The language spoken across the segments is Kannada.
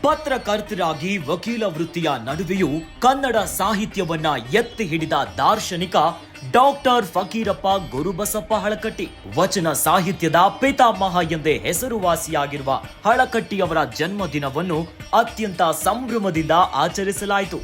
ಪತ್ರಕರ್ತರಾಗಿ ವಕೀಲ ವೃತ್ತಿಯ ನಡುವೆಯೂ ಕನ್ನಡ ಸಾಹಿತ್ಯವನ್ನ ಎತ್ತಿ ಹಿಡಿದ ದಾರ್ಶನಿಕ ಡಾಕ್ಟರ್ ಫಕೀರಪ್ಪ ಗುರುಬಸಪ್ಪ ಹಳಕಟ್ಟಿ. ವಚನ ಸಾಹಿತ್ಯದ ಪಿತಾಮಹ ಎಂದೇ ಹೆಸರುವಾಸಿಯಾಗಿರುವ ಹಳಕಟ್ಟಿಯವರ ಜನ್ಮದಿನವನ್ನು ಅತ್ಯಂತ ಸಂಭ್ರಮದಿಂದ ಆಚರಿಸಲಾಯಿತು.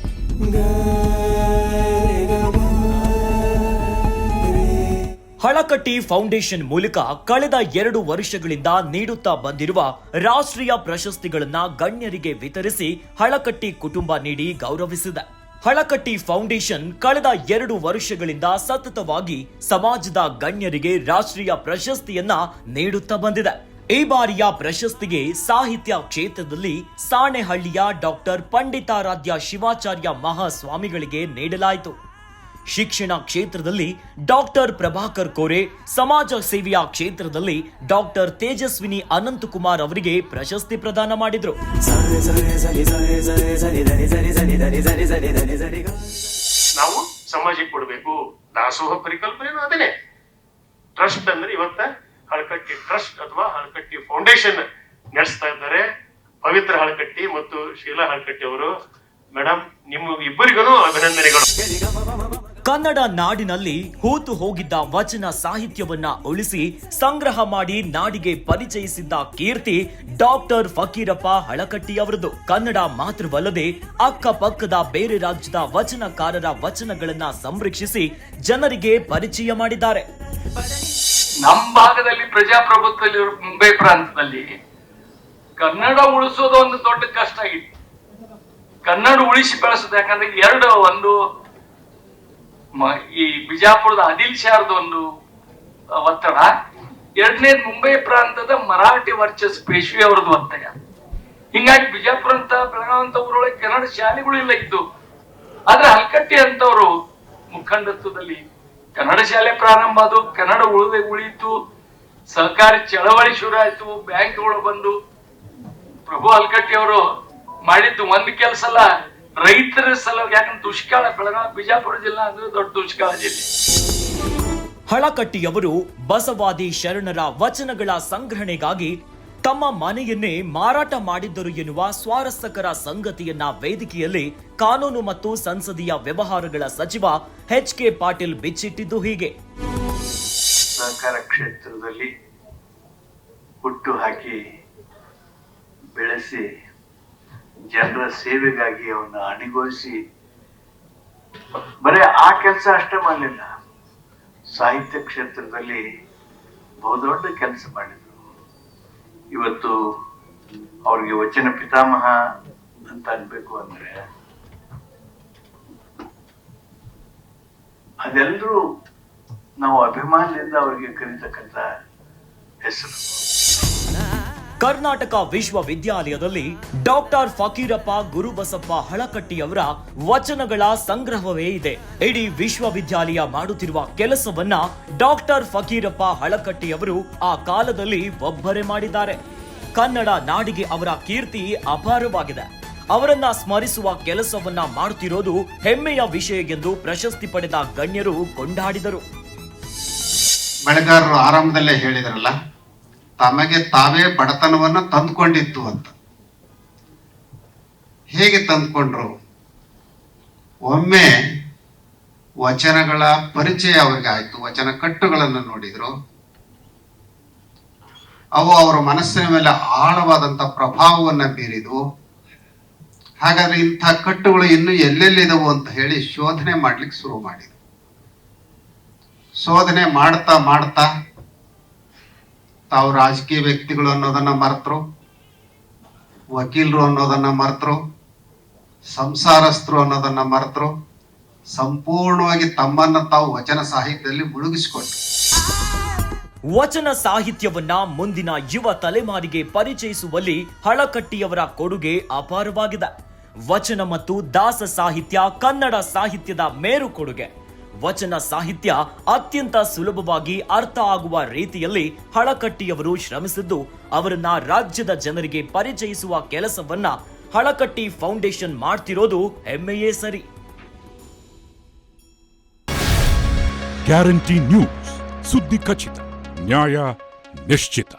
ಹಳಕಟ್ಟಿ ಫೌಂಡೇಶನ್ ಮೂಲಕ ಕಳೆದ 2 ವರ್ಷಗಳಿಂದ ನೀಡುತ್ತಾ ಬಂದಿರುವ ರಾಷ್ಟ್ರೀಯ ಪ್ರಶಸ್ತಿಗಳನ್ನ ಗಣ್ಯರಿಗೆ ವಿತರಿಸಿ ಹಳಕಟ್ಟಿ ಕುಟುಂಬ ನೀಡಿ ಗೌರವಿಸಿದೆ. ಹಳಕಟ್ಟಿ ಫೌಂಡೇಶನ್ ಕಳೆದ 2 ವರ್ಷಗಳಿಂದ ಸತತವಾಗಿ ಸಮಾಜದ ಗಣ್ಯರಿಗೆ ರಾಷ್ಟ್ರೀಯ ಪ್ರಶಸ್ತಿಯನ್ನ ನೀಡುತ್ತಾ ಬಂದಿದೆ. ಈ ಬಾರಿಯ ಪ್ರಶಸ್ತಿಗೆ ಸಾಹಿತ್ಯ ಕ್ಷೇತ್ರದಲ್ಲಿ ಸಾಣೆಹಳ್ಳಿಯ ಡಾಕ್ಟರ್ ಪಂಡಿತಾರಾಧ್ಯ ಶಿವಾಚಾರ್ಯ ಮಹಾಸ್ವಾಮಿಗಳಿಗೆ ನೀಡಲಾಯಿತು. ಶಿಕ್ಷಣ ಕ್ಷೇತ್ರದಲ್ಲಿ ಡಾಕ್ಟರ್ ಪ್ರಭಾಕರ್ ಕೋರೆ, ಸಮಾಜ ಸೇವೆಯ ಕ್ಷೇತ್ರದಲ್ಲಿ ಡಾಕ್ಟರ್ ತೇಜಸ್ವಿನಿ ಅನಂತಕುಮಾರ್ ಅವರಿಗೆ ಪ್ರಶಸ್ತಿ ಪ್ರದಾನ ಮಾಡಿದ್ರು. ನಾವು ಸಮಾಜಕ್ಕೆ ಕೊಡಬೇಕು. ದಾಸೋಹ ಪರಿಕಲ್ಪನೆನೂ ಅದೇನೆ. ಟ್ರಸ್ಟ್ ಅಂದ್ರೆ ಇವತ್ತ ಹಳಕಟ್ಟಿ ಟ್ರಸ್ಟ್ ಅಥವಾ ಹಳಕಟ್ಟಿ ಫೌಂಡೇಶನ್ ನಡೆಸ್ತಾ ಇದ್ದಾರೆ ಪವಿತ್ರ ಹಳಕಟ್ಟಿ ಮತ್ತು ಶೀಲಾ ಹಳಕಟ್ಟಿ ಅವರು. ಮೇಡಮ್, ನಿಮ್ಮ ಇಬ್ಬರಿಗೂ ಅಭಿನಂದನೆಗಳು. ಕನ್ನಡ ನಾಡಿನಲ್ಲಿ ಹೂತು ಹೋಗಿದ್ದ ವಚನ ಸಾಹಿತ್ಯವನ್ನ ಉಳಿಸಿ ಸಂಗ್ರಹ ಮಾಡಿ ನಾಡಿಗೆ ಪರಿಚಯಿಸಿದ್ದ ಕೀರ್ತಿ ಡಾಕ್ಟರ್ ಫಕೀರಪ್ಪ ಹಳಕಟ್ಟಿ ಅವರದು. ಕನ್ನಡ ಮಾತ್ರವಲ್ಲದೆ ಅಕ್ಕಪಕ್ಕದ ಬೇರೆ ರಾಜ್ಯದ ವಚನಕಾರರ ವಚನಗಳನ್ನ ಸಂರಕ್ಷಿಸಿ ಜನರಿಗೆ ಪರಿಚಯ ಮಾಡಿದ್ದಾರೆ. ನಮ್ಮ ಭಾಗದಲ್ಲಿ ಪ್ರಜಾಪ್ರಭುತ್ವದಲ್ಲಿ ಮುಂಬೈ ಪ್ರಾಂತದಲ್ಲಿ ಕನ್ನಡ ಉಳಿಸೋದು ಒಂದು ದೊಡ್ಡ ಕಷ್ಟ ಆಗಿತ್ತು. ಕನ್ನಡ ಉಳಿಸಿ ಬೆಳೆಸೋದು ಯಾಕಂದ್ರೆ ಒಂದು ಈ ಬಿಜಾಪುರದ ಆದಿಲ್ ಶಾರದ ಒಂದು ಒತ್ತಡ, ಎರಡನೇದು ಮುಂಬೈ ಪ್ರಾಂತದ ಮರಾಠಿ ವರ್ಚಸ್ ಪೇಶ್ವೆ ಅವರದ್ದು ಒತ್ತಡ. ಹಿಂಗಾಗಿ ಬಿಜಾಪುರ ಅಂತ ಬೆಳಗಾವಿ ಅಂತ ಊರೊಳಗೆ ಕನ್ನಡ ಶಾಲೆಗಳು ಇಲ್ಲ ಇದ್ದು. ಆದ್ರೆ ಹಳಕಟ್ಟಿ ಅಂತವರು ಮುಖಂಡತ್ವದಲ್ಲಿ ಕನ್ನಡ ಶಾಲೆ ಪ್ರಾರಂಭ ಆದವು, ಕನ್ನಡ ಉಳಿಯಿತು, ಸಹಕಾರಿ ಚಳವಳಿ ಶುರು ಆಯ್ತು, ಬ್ಯಾಂಕ್ಗಳು ಬಂದು. ಪ್ರಭು ಹಳಕಟ್ಟಿ ಅವರು ಮಾಡಿದ್ದು ಒಂದು ಕೆಲಸ ಅಲ್ಲ, ರೈತರ ಸಲುವಾಗಿ. ಯಾಕಂದ್ರೆ ದುಷ್ಕಾಲ, ಬೆಳಗಾವಿ ಬಿಜಾಪುರ ಜಿಲ್ಲಾ ಅಂದ್ರೆ ದೊಡ್ಡ ದುಷ್ಕಾಲ ಜಿಲ್ಲೆ. ಹಳಕಟ್ಟಿಯವರು ಬಸವಾದಿ ಶರಣರ ವಚನಗಳ ಸಂಗ್ರಹಣೆಗಾಗಿ ತಮ್ಮ ಮನೆಯನ್ನೇ ಮಾರಾಟ ಮಾಡಿದ್ದರು ಎನ್ನುವ ಸ್ವಾರಸ್ಯಕರ ಸಂಗತಿಯನ್ನ ವೇದಿಕೆಯಲ್ಲಿ ಕಾನೂನು ಮತ್ತು ಸಂಸದೀಯ ವ್ಯವಹಾರಗಳ ಸಚಿವ ಎಚ್.ಕೆ. ಪಾಟೀಲ್ ಬಿಚ್ಚಿಟ್ಟಿದ್ದು ಹೀಗೆ. ಸಹಕಾರ ಕ್ಷೇತ್ರದಲ್ಲಿ ಹುಟ್ಟು ಹಾಕಿ ಬೆಳೆಸಿ ಜನರ ಸೇವೆಗಾಗಿ ಅವನ್ನ ಅಣಿಗೊಳಿಸಿ ಬರೀ ಆ ಕೆಲಸ ಅಷ್ಟೇ ಮಾಡಲಿಲ್ಲ, ಸಾಹಿತ್ಯ ಕ್ಷೇತ್ರದಲ್ಲಿ ಬಹುದೊಡ್ಡ ಕೆಲಸ ಮಾಡಿದ್ರು. ಇವತ್ತು ಅವ್ರಿಗೆ ವಚನ ಪಿತಾಮಹ ಅಂತ ಅನ್ಬೇಕು ಅಂದ್ರೆ ಅದೆಲ್ಲರೂ ನಾವು ಅಭಿಮಾನದಿಂದ ಅವ್ರಿಗೆ ಕರೀತಕ್ಕಂಥ ಹೆಸರು. ಕರ್ನಾಟಕ ವಿಶ್ವವಿದ್ಯಾಲಯದಲ್ಲಿ ಡಾಕ್ಟರ್ ಫಕೀರಪ್ಪ ಗುರುಬಸಪ್ಪ ಹಳಕಟ್ಟಿಯವರ ವಚನಗಳ ಸಂಗ್ರಹವೇ ಇದೆ. ಇಡೀ ವಿಶ್ವವಿದ್ಯಾಲಯ ಮಾಡುತ್ತಿರುವ ಕೆಲಸವನ್ನ ಡಾಕ್ಟರ್ ಫಕೀರಪ್ಪ ಹಳಕಟ್ಟಿಯವರು ಆ ಕಾಲದಲ್ಲಿ ಒಬ್ಬರೇ ಮಾಡಿದ್ದಾರೆ. ಕನ್ನಡ ನಾಡಿಗೆ ಅವರ ಕೀರ್ತಿ ಅಪಾರವಾಗಿದೆ. ಅವರನ್ನ ಸ್ಮರಿಸುವ ಕೆಲಸವನ್ನ ಮಾಡುತ್ತಿರೋದು ಹೆಮ್ಮೆಯ ವಿಷಯ ಎಂದು ಪ್ರಶಸ್ತಿ ಪಡೆದ ಗಣ್ಯರು ಕೊಂಡಾಡಿದರು. ಬೆಳೆಗಾರರು ಆರಂಭದಲ್ಲೇ ಹೇಳಿದ್ರಲ್ಲ, ತಮಗೆ ತಾವೇ ಬಡತನವನ್ನ ತಂದುಕೊಂಡಿತ್ತು ಅಂತ. ಹೇಗೆ ತಂದುಕೊಂಡ್ರು? ಒಮ್ಮೆ ವಚನಗಳ ಪರಿಚಯ ಅವರಿಗೆ ಆಯ್ತು, ವಚನ ಕಟ್ಟುಗಳನ್ನು ನೋಡಿದ್ರು. ಅವು ಅವರ ಮನಸ್ಸಿನ ಮೇಲೆ ಆಳವಾದಂತ ಪ್ರಭಾವವನ್ನ ಬೀರಿದ್ವು. ಹಾಗಾದ್ರೆ ಇಂಥ ಕಟ್ಟುಗಳು ಇನ್ನು ಎಲ್ಲೆಲ್ಲಿದವು ಅಂತ ಹೇಳಿ ಶೋಧನೆ ಮಾಡ್ಲಿಕ್ಕೆ ಶುರು ಮಾಡಿದ್ರು. ಶೋಧನೆ ಮಾಡ್ತಾ ಮಾಡ್ತಾ ತಾವು ರಾಜಕೀಯ ವ್ಯಕ್ತಿಗಳು ಅನ್ನೋದನ್ನ ಮರೆತರು, ವಕೀಲರು ಅನ್ನೋದನ್ನ ಮರೆತರು, ಸಂಸಾರಸ್ಥರು ಅನ್ನೋದನ್ನ ಮರೆತರು. ಸಂಪೂರ್ಣವಾಗಿ ತಮ್ಮನ್ನ ತಾವು ವಚನ ಸಾಹಿತ್ಯದಲ್ಲಿ ಮುಳುಗಿಸಿಕೊಂಡ್ರು. ವಚನ ಸಾಹಿತ್ಯವನ್ನ ಮುಂದಿನ ಯುವ ತಲೆಮಾರಿಗೆ ಪರಿಚಯಿಸುವಲ್ಲಿ ಹಳಕಟ್ಟಿಯವರ ಕೊಡುಗೆ ಅಪಾರವಾಗಿದೆ. ವಚನ ಮತ್ತು ದಾಸ ಸಾಹಿತ್ಯ ಕನ್ನಡ ಸಾಹಿತ್ಯದ ಮೇರು ಕೊಡುಗೆ. ವಚನ ಸಾಹಿತ್ಯ ಅತ್ಯಂತ ಸುಲಭವಾಗಿ ಅರ್ಥ ಆಗುವ ರೀತಿಯಲ್ಲಿ ಹಳಕಟ್ಟಿಯವರು ಶ್ರಮಿಸಿದ್ದು ಅವರನ್ನ ರಾಜ್ಯದ ಜನರಿಗೆ ಪರಿಚಯಿಸುವ ಕೆಲಸವನ್ನ ಹಳಕಟ್ಟಿ ಫೌಂಡೇಶನ್ ಮಾಡ್ತಿರೋದು ಹೆಮ್ಮೆಯೇ ಸರಿ. ಗ್ಯಾರಂಟಿ ನ್ಯೂಸ್, ಸುದ್ದಿ ಖಚಿತ, ನ್ಯಾಯ ನಿಶ್ಚಿತ.